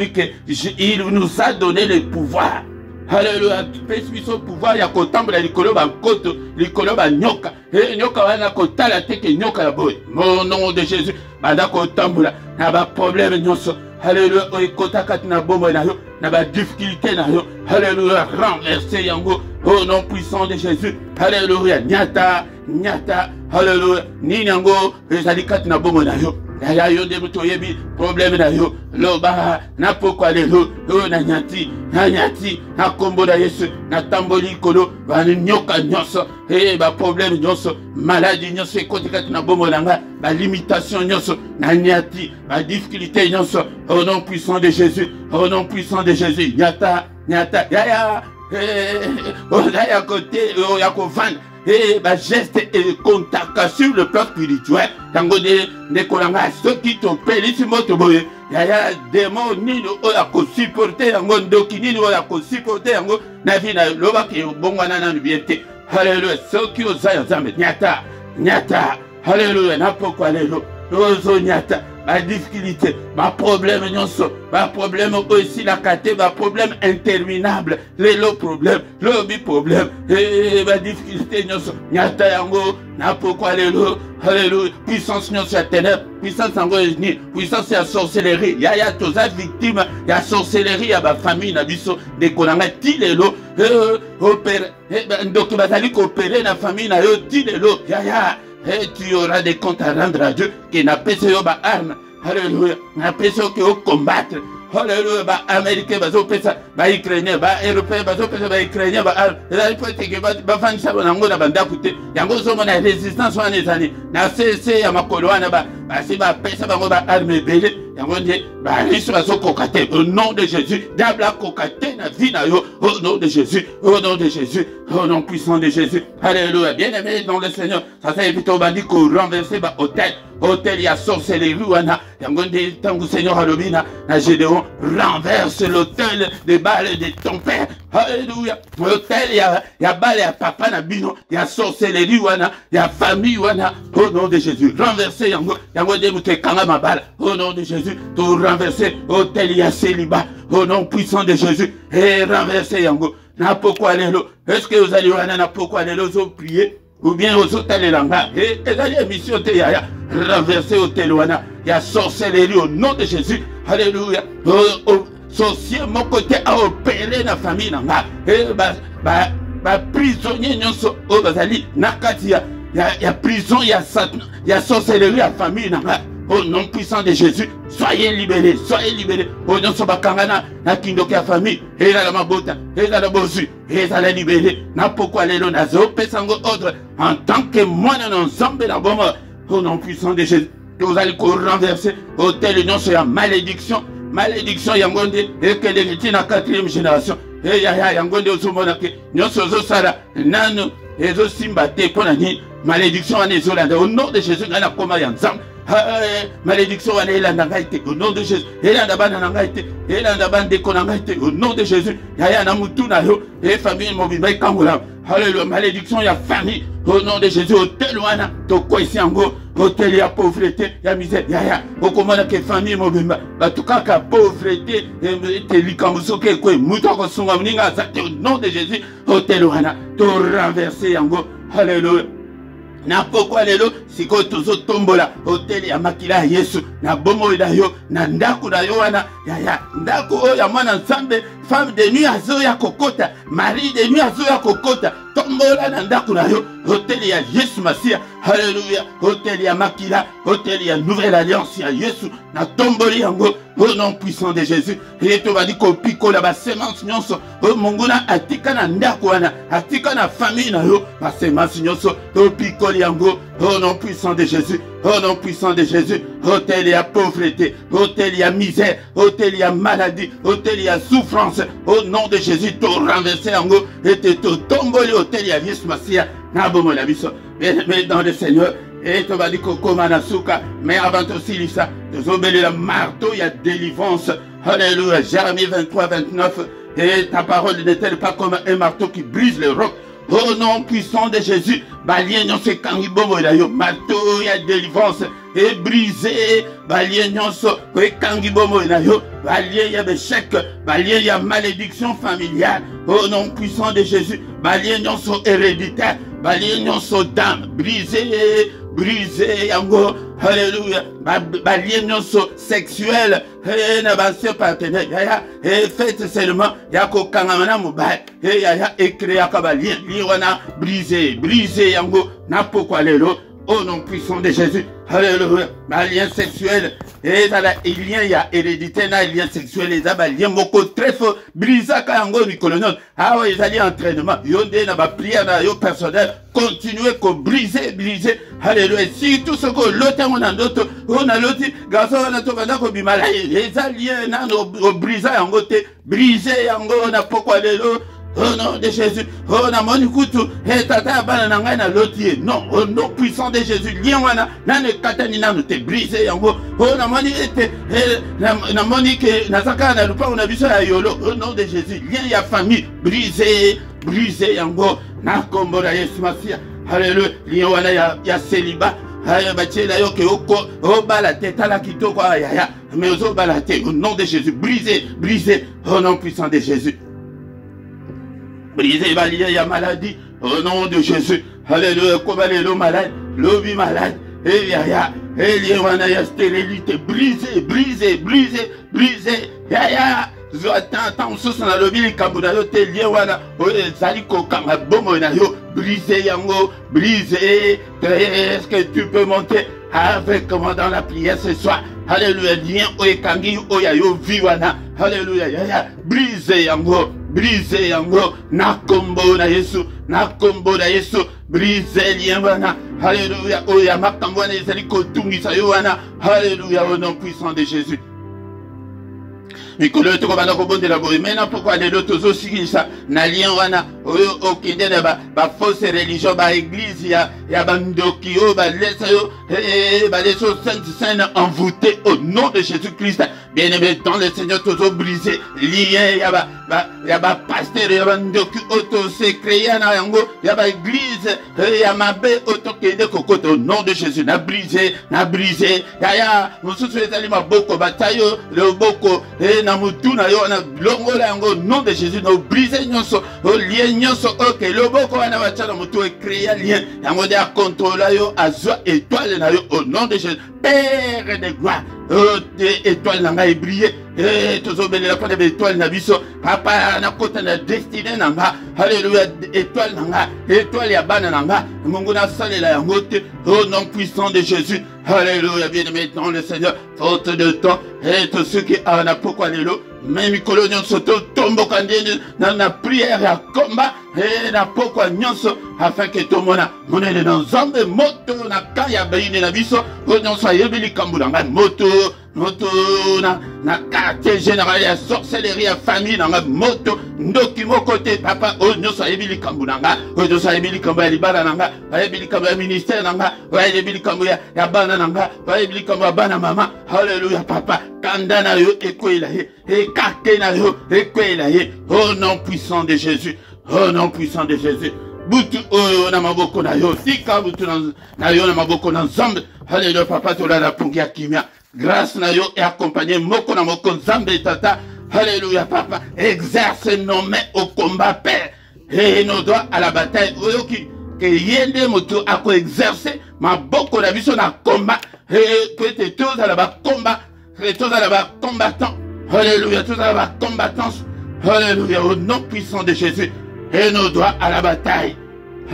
il nous a donné le pouvoir. Alléluia. Puisque pouvoir ya kotambula likolo ba koto, likolo ba nyoka. Nyoka wana kotala teke nyoka la boy. Au nom de Jésus, banda kotambula na ba problème nyonso. Alléluia. Oikotaka na bombo na yo, na ba difficulté na yo. Alléluia. Renverser yango au nom puissant de Jésus. Alléluia. Nyata, nyata. Alléluia. Ni yango ezalikat na bombo na yo. Ya yo de mutoyebi problème na yo loba na pokwa lelo na nyati na kombo na Yesu na tamboli kolo ba nyoka nyonso ba problème nyonso maladie nyonso ekotikati na bombo nanga ba limitation nyonso na nyati ba difficulté nyonso au nom puissant de Jésus, au nom puissant de Jésus. Nyata ya ya côté ya kovanda et bah geste et contact sur le plan spirituel. Tango de kolanga ceux qui t'ont payé si moto boye. Ya démon ni no ya ko supporter yango ndoki ni no ya ko supporter yango na vie na loba ki bongwana na bienté. Alléluia. Ceux qui osent ensemble nyata. Alléluia. Na pourquoi lelo. Ozo nyata. Ma difficulté, ma problème nyonso, ma problème aussi la kate, ma problème interminable, les problème, le bi-problème, et ma difficulté nyonso, nyata yango, na pourquoi les alléluia, puissance nyonso ya ténèbres, puissance yango ni, puissance ya sorcellerie, ya toza victime, ya sorcellerie, ya ba famille na biso, de konanga ti lelo, opère, donc bazali ko opérer na famille na yo ti lelo, et tu auras des comptes à rendre à Dieu qui n'a pas eu ba arme. Alléluia. N'a pas eu combattre. Alléluia. Ba américain bazo pesa, ba ukrainien, ba européen bazo pesa, ba ukrainien ba arme. La réponse que ba fan sa na ngona banda kute. Yango so mona résistance wana ezani. Na cc ya makolo wana ba si ba pesa bango ba arme belé. Yango ndi ba riso bazo kokate au nom de Jésus. Dabla kokate na vie na yo au nom de Jésus. Au nom de Jésus. Au nom puissant de Jésus. Alléluia. Bien-aimé dans le Seigneur. Ça ça évite au bandit qu'on renverser ba hôtel. Hôtel ya sorcellerie wana. Yango ndi tangu Seigneur alobina na Gédéon renverse l'hôtel des balles de ton père. Alléluia. L'hôtel ya balles ya papa na bino, ya sorcellerie wana, ya famille wana au nom de Jésus. Renverser yango de mute kanga mabala au nom de Jésus. Tout renverser hôtel ya célibat au nom puissant de Jésus. Et renverser yango. Na pourquoi lelo? Est-ce que vous allez wana na pourquoi lelo zo prier? Ou bien aux hôtels langa et les émissions te ya renverser hôtel wana ya sorcellerie au nom de Jésus. Alléluia. Sorcier mon côté a opéré la famille nanga et ba prisonnier nyonso o bazali nakati ya prison ya sorcellerie la famille nanga au nom puissant de Jésus. Soyez libérés, soyez libérés. Au nom de Bakangana, na kindoki ya famille, et la mabota, et la bosu, et la libéré. Na pourquoi les lonazo, pesango ordre, en tant que moi, dans ensemble, la bombe, au nom puissant de Jésus. Vous allez renverser, au tel nom sur la malédiction, yangonde, et que les héritiers na 4e génération. Et yangonde au somonake, nyoso sara, nano, et zo simbate, pour la nuit, malédiction en Ezolanda, au nom de Jésus, na koma yansam. Malédiction au nom de Jésus. Au nom de Jésus. Et famille mobile kamula. Alléluia. Malédiction ya famille. Au nom de Jésus. Hôtel wana. Toko ici ango. Hôtel ya pauvreté. Ya misère. Ya. Au commande que famille mobile. En tout cas ka pauvreté. Te likamuso ke kwe. Mutoko sunga mninga. Au nom de Jésus. Hôtel wana. To renverser ango. Alléluia. Na pourquoi lelo siko tozo tombola hôtel ya makila Yesu na bomo da yo na ndaku na yo wana ya ndaku o ya mwana nzambe femme de nuit azo ya kokota mari de nuit azo ya kokota tombola na ndaku na yo hôtel ya Yesu Masia. Alléluia. Hôtel ya makila, hôtel ya nouvelle alliance ya Yesu na tomboli yango au nom puissant de Jésus. Et tu vas dire qu'on pique la semence nyonso au mongona atika na ndaku wana atika na famille na yo la semence nyonso au pique yango au nom puissant de Jésus. Au nom puissant de Jésus. Hôtel ya pauvreté, hôtel ya misère, hôtel ya maladie, hôtel ya souffrance au nom de Jésus. Tu renverser yango et tu tomboli hôtel ya Yesu Masia na bomo la biso. Mais dans le Seigneur, et tu vas dire que Manasuka, mais avant aussi lisa, tu obéis le marteau, il y a délivrance. Alléluia. Jérémie 23, 29. Et ta parole n'est-elle pas comme un marteau qui brise le roc? Au nom puissant de Jésus, balien non c'est kangibomo la yo marteau, il y a délivrance. et briser balie nyonso ekangi bomo na yo balie ya échec balie ya malédiction familiale au nom puissant de Jésus balie nyonso héréditaire balie nyonso d'âme briser yango Alléluia. Balie nyonso sexuel na basse partenaire ya faites seulement ya ko kangamana mobile ya écréa kabalie liwana briser yango na pokwa lelo au nom puissant de Jésus. Alléluia. Lien sexuel et dans la lien ya hérédité na lien sexuel et ba lien moko très fort brisa ka yango mikolonon awa ezali entraînement yonde na ba prière na yo personnel continuer ko briser. Alléluia. Si tout ce que l'autre on a l'autre garçon na to banda ko bimala ezali na no brisa yango te briser yango na pokwa lelo. Au nom de Jésus, oh na monikutu, et tata bana nanga na lotier. Non, au nom puissant de Jésus, lien wana na ne katani na no te briser yango. Oh na moni ete na moni ke na saka na lupa na biso ya yolo. Au nom de Jésus, lien ya famille briser yango na kombo na Yesu Masia. Alléluia. Lien wana ya célibat. Haya bachela yo ke oko o bala teta la kitoko ya mais ozo bala te au nom de Jésus, briser au nom puissant de Jésus. Briser balier ya maladie au nom de Jésus. Alléluia. Kobalelo malade, lobi malade. Et ya ya stérilité. Briser. Ya. Attends, sous na lobi kabuna yo te liwana. O zali ko kanga bomo na yo. Briser yango, briser. Est-ce que tu peux monter avec moi dans la prière ce soir? Alléluia. Lien o ekangi o ya yo viwana. Alléluia. Ya. Briser yango na kombo na Yesu briser lien wana. Alléluia. O ya makambo na ezali ko tungisa yo wana. Alléluia. Au nom puissant de Jésus. Mikolo to bana ko bonde la boye mena pourquoi les autres aussi ça na lien wana o kinde na ba fausse religion ba église ya bandoki o ba laisse yo ba les choses saintes envoûtées au nom de Jésus-Christ. Bien-aimé dans le Seigneur toujours brisé lien ya ba pasteur ya bandoki auto secret na yango ya ba église ya mabe auto kinde kokoto au nom de Jésus na brisé ya mususu ezali maboko batayo le boko na mutu na yo na longola yango nom de Jésus na briser nyonso o lien nyonso ok loboko wana bachana mutu e créer lien yango de contrôler yo azwa étoile na yo au nom de Jésus. Père de gloire étoile nanga e briller toujours belela pas de étoile na biso papa na kota na destinée nanga. Alléluia. Étoile nanga étoile ya bana nanga mungu na salela yango te au nom puissant de Jésus. Alléluia. Bien-aimé dans le Seigneur, faute de temps et tous ceux qui en a pourquoi l'élo même colonion soto tombo kandeni na prière ya combat et na pourquoi nyonso afin que tout mona monene dans zombe moto na kaya baine na biso nyonso ayebeli kambulanga moto na quartier général ya sorcellerie ya famille na moto ndoki moko te papa o nyonso ayebeli kambulanga o nyonso ayebeli kambo ya libala nanga ayebeli kambo ya ministère nanga ayebeli kambo ya bana nanga ayebeli kambo ya bana mama. Alléluia. Papa kanda na yo ekwela ye ekake na yo ekwela ye au nom puissant de Jésus. Au nom puissant de Jésus. Butu oyo na maboko na yo tika butu na yo na maboko na nzambe. Alléluia. Papa tola la pungia kimia grâce na yo et accompagné moko na moko nzambe tata. Alléluia. Papa exerce nos mains au combat Père et nos doigts à la bataille. Oyo ki que yende moto a ko exercer maboko na biso na combat et que te tous à la combat que tous à la combattant. Alléluia. Tous à la combattance. Alléluia. Au nom puissant de Jésus et nos doigts à la bataille.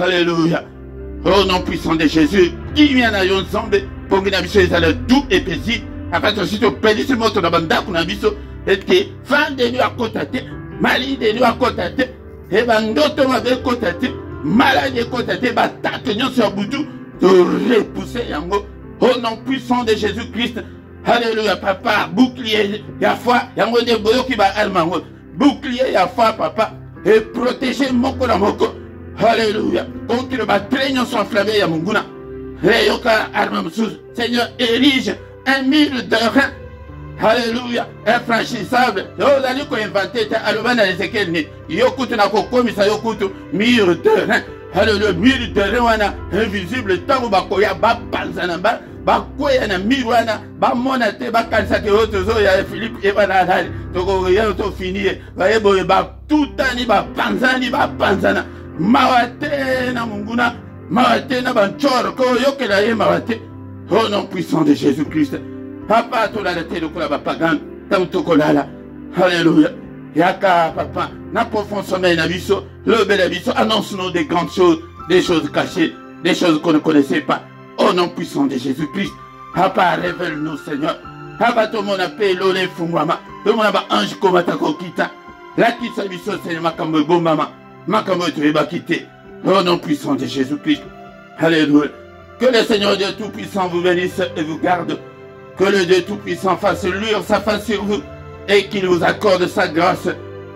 Alléluia. Au nom puissant de Jésus. Qui vient à yon zambe pour que nabiso ezala tout épesi. Après aussi to pedi ce moto na banda kuna biso et que fan de nous à côté, mali de nous à côté et bandoto ma de côté, malade de côté ba tatenyon sur boudou de repousser yango au nom puissant de Jésus-Christ. Alléluia. Papa bouclier ya foi yango de boyo ki ba almango bouclier ya foi papa et protéger moko na moko. Alléluia. Contre le batreño sont enflammés ya munguna. Reyoka arma msuz. Seigneur, érige un mur de rein. Alléluia. Infranchissable. Yo zali ko inventer ta alobana Ezekiel ni. Yokutu na kokomisa yokutu mur de rein. Alléluia, militaire wana invisible tango bakoya ba panzana ba koya na mirwana ba monate ba kanisa ke otozo ya Philippe e bana dali toko ya to finir ba ebo ba tutani ba panzana mawate na munguna mawate na banchoro ko yokela ye mawate au nom puissant de Jésus-Christ. Papa to la tête de la pagan tanto kolala. Alléluia. Yaka papa na profond sommeil na biso le bel biso annonce-nous des grandes choses, des choses cachées, des choses qu'on ne connaissait pas. Au nom puissant de Jésus-Christ. Papa révèle-nous Seigneur. Papa tout le monde appelle l'olé fungwama. Tout le monde a ange komata kokita. La kitsa biso Seigneur makambo bombama. Makambo tu va quitter. Au nom puissant de Jésus-Christ. Alléluia. Que le Seigneur Dieu Tout-Puissant vous bénisse et vous garde. Que le Dieu Tout-Puissant fasse luire sa face sur vous. Et qu'il vous accorde sa grâce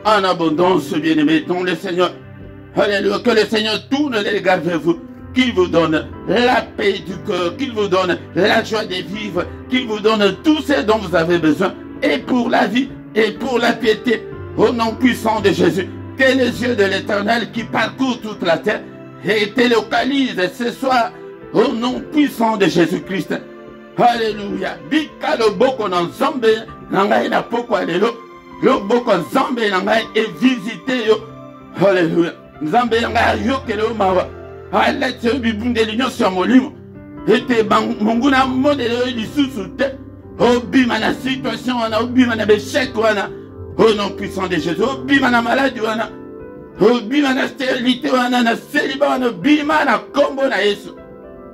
en abondance, bien-aimés, dont le Seigneur, alléluia, que le Seigneur tourne les regards vers vous, qu'il vous donne la paix du cœur, qu'il vous donne la joie de vivre, qu'il vous donne tout ce dont vous avez besoin, et pour la vie, et pour la piété, au nom puissant de Jésus, que les yeux de l'Éternel qui parcourent toute la terre, et te localisent ce soir, au nom puissant de Jésus-Christ. Alléluia. Bika le boko na nzambe na ngai na pokwa lelo. Le boko nzambe na ngai e visiter yo. Alléluia. Nzambe na ngai yo kele mawa. Alete bibunde l'union sur molimo. Ete monguna modelo lisusu te. Obima na situation wana, obima na bechek wana. Au nom puissant de Jésus. Obima na maladie wana. Obima na stérilité wana, na célibat wana, obima na kombo na Yesu.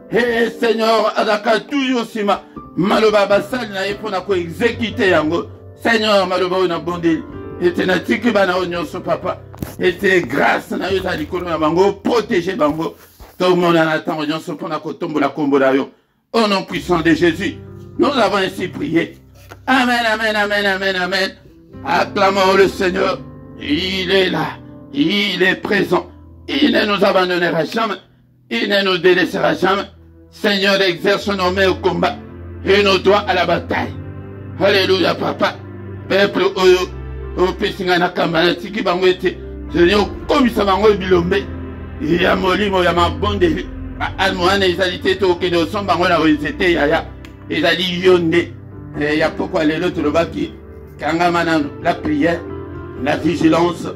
Hey Seigneur, adaka toujours sima maloba basali na yepo na ko exécuter yango. Seigneur, maloba na bondeli. Ete na tiki bana onyoso papa. Ete grâce na yo za likolo na bango, protéger bango. Tout le monde en attend onyoso pona ko tombola kombo na yo. Au nom puissant de Jésus, nous avons ainsi prié. Amen, amen, amen, amen, amen. Acclamons le Seigneur. Il est là. Il est présent. Il ne nous abandonnera jamais. Il ne nous délaissera jamais. Seigneur, exerce nos mains au combat et nos doigts à la bataille. Alléluia, papa. Peuple, au Pessinga na Kambana, Tiki Bangwete, Seigneur, comme ça va bilombe. Il y a molimo, il y a ma bonne délit. Almohane, ils allaient être au Kédo, son bango, la réalité, yaya. Ils allaient yonner. Il y a pourquoi les autres, le baki. Kangamana, la prière, la vigilance,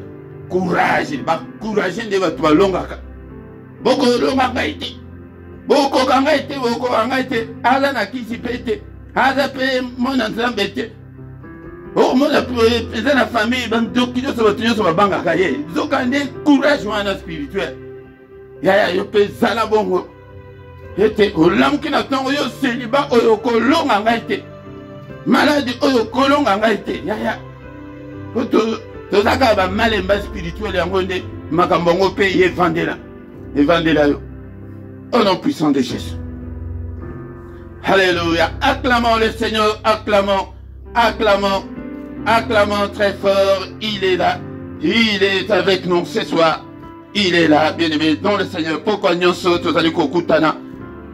courage. Il va courager de votre longa. Boko longa été. Boko kanga été, boko kanga été. Ala na kisi pete. Ala pe mon ensemble été. Oh, mon président la famille, ben dokido so batunyo so babanga kaye. Zokande courage wana spirituel. Ya yo pe zala bongo. Ete olam kina tongo yo célibat oyo kolonga ngaite. Maladie oyo kolonga ngaite. Ya. To zaka ba malemba spirituel yango nde makambongo pe ye vandela. Évangéla. Au nom puissant de Jésus. Alléluia. Acclamons le Seigneur. Acclamons. Acclamons. Acclamons très fort. Il est là. Il est avec nous ce soir. Il est là. Bien-aimé dans le Seigneur. Pourquoi nous sommes tous allés kokutana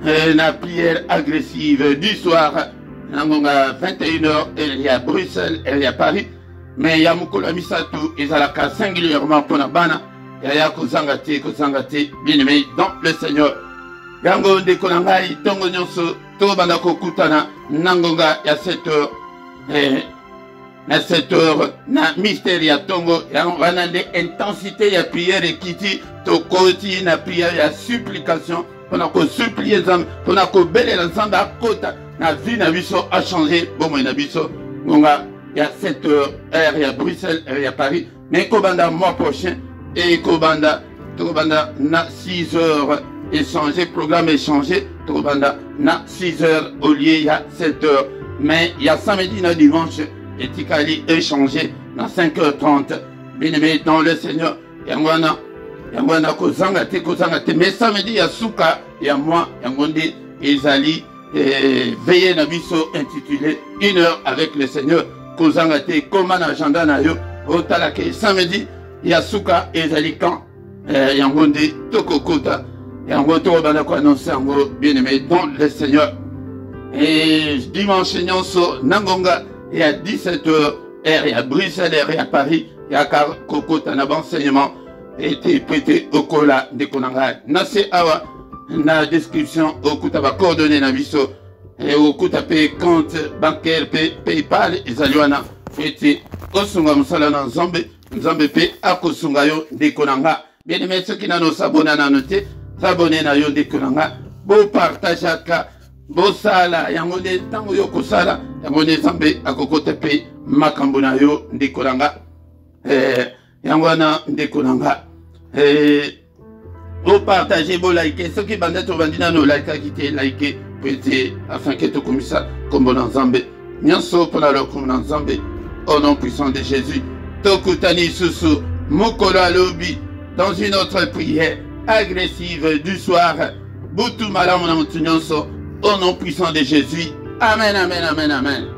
la prière agressive du soir. À 21h, il y a Bruxelles, il y a Paris. Mais il y a Moukoula Misatu. Ils ont la cas singulièrement pour la bana. Yaya kozangate, bien-aimé dans le Seigneur. Yango ndeko nangai, tongo nyonso, to banda kokutana, nangonga ya 7h, na 7h, na mystère ya tongo, yango wana de intensité ya prière et kiti, to koti na prière ya supplication, pona ko supplier zam, pona ko bele la zamba kota, na vie na biso a changé, bon na biso, ngonga ya 7h, il y a Bruxelles, il y a Paris, mais ko banda mois prochain, et Kobanda, Tobanda na 6 heures échangé, programme échangé, Tobanda na 6 heures au lieu il y a 7 heures. Mais il y a samedi, na dimanche, et Tikali échangé na 5h30. Bien-aimé dans le Seigneur, Yangwana Kozangate, mais samedi il y a Souka, il y a moi, Yangondi, Ezali, veillez na biso intitulé 1 heure avec le Seigneur, Kozangate, Koman agenda na yo, Otalake, samedi, Yasuka et Zalikan, Yangondi, Tokokota, Yangoto, Banako annoncé en gros, bien-aimé dans le Seigneur. Et dimanche, Nyonso, Nangonga, et à 17h, et à Bruxelles, et à Paris, et à Kokota, un enseignement, ete pete okola ndeko na ngai. Nase awa na description okuta ba coordonnées na biso okuta pe compte bancaire pe PayPal ezali wana ete osunga musala na Nzambe, Nzambe pe akosunga yo ndeko na nga. Bien-aimé, soki nano sabona nano te, sabone na yo ndeko na nga. Bo partageaka, bo sala yango nde ntango yo kosala yango nde Nzambe akokota pe makambo na yo ndeko na nga. Yango wana ndeko na nga. Bo partage, bo like, soki banda to bandi nano like akite like pete afin que tokomisa kombo na Nzambe. Nyonso pona lokumu na Nzambe au nom puissant de Jésus. Tokutani susu mokolo alobi dans une autre prière agressive du soir. Butu malamu na mutu nyonso au nom puissant de Jésus. Amen, amen, amen, amen.